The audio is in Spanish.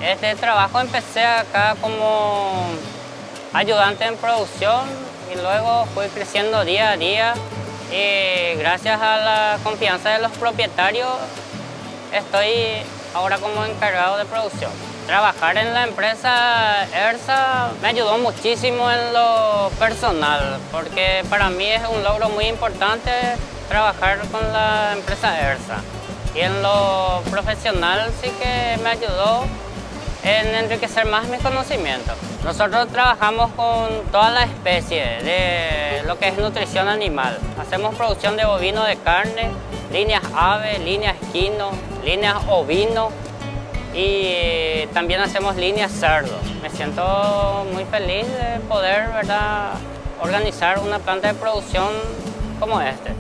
Este trabajo empecé acá como ayudante en producción y luego fui creciendo día a día y gracias a la confianza de los propietarios estoy ahora como encargado de producción. Trabajar en la empresa ERSA me ayudó muchísimo en lo personal porque para mí es un logro muy importante trabajar con la empresa ERSA. Y en lo profesional sí que me ayudó en enriquecer más mis conocimientos. Nosotros trabajamos con toda la especie de lo que es nutrición animal. Hacemos producción de bovino de carne, líneas ave, líneas equino, líneas ovino y también hacemos líneas cerdo. Me siento muy feliz de poder, ¿verdad?, organizar una planta de producción como este.